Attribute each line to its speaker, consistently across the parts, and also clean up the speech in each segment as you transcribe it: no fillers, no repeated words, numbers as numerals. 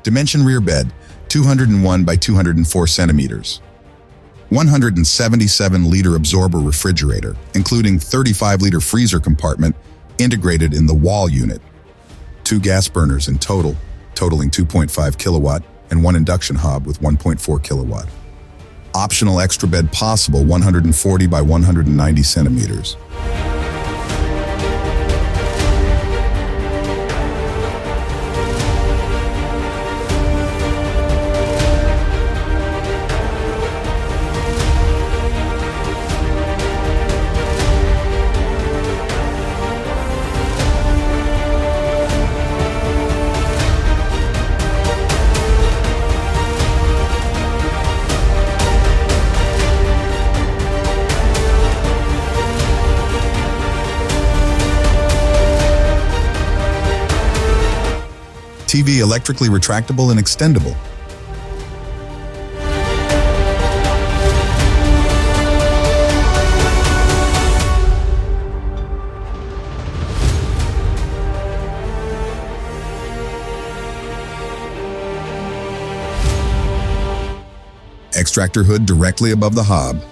Speaker 1: Dimension rear bed, 201 by 204 centimeters. 177-liter absorber refrigerator, including 35-liter freezer compartment integrated in the wall unit. 2 gas burners in total, totaling 2.5 kilowatt, and 1 induction hob with 1.4 kilowatt. Optional extra bed possible, 140 by 190 centimeters. TV electrically retractable and extendable. Extractor hood directly above the hob.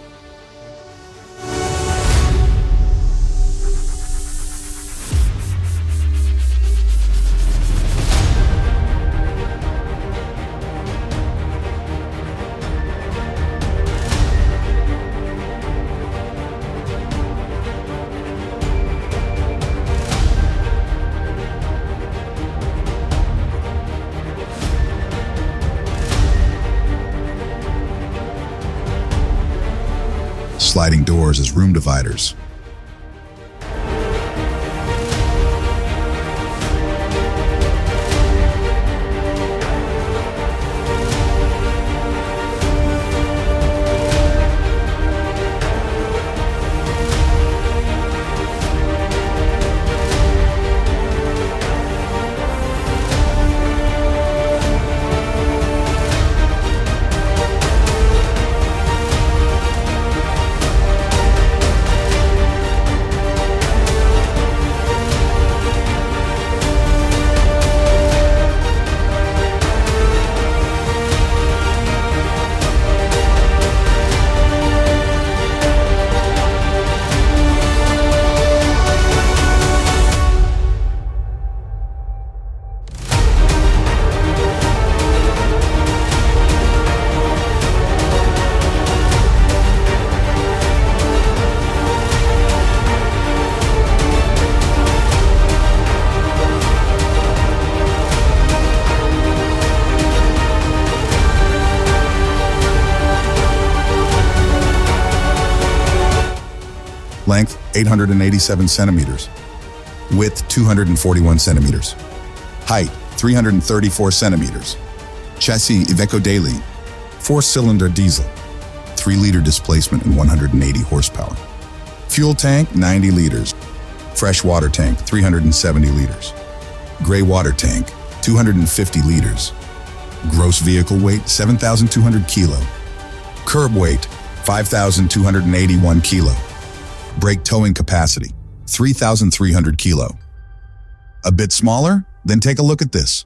Speaker 1: Sliding doors as room dividers. Length 887 centimeters. Width 241 centimeters. Height 334 centimeters. Chassis Iveco Daily. 4-cylinder diesel. 3-liter displacement and 180 horsepower. Fuel tank 90 liters. Fresh water tank 370 liters. Gray water tank 250 liters. Gross vehicle weight 7,200 kilo. Curb weight 5,281 kilo. Brake towing capacity, 3,300 kilo. A bit smaller? Then take a look at this.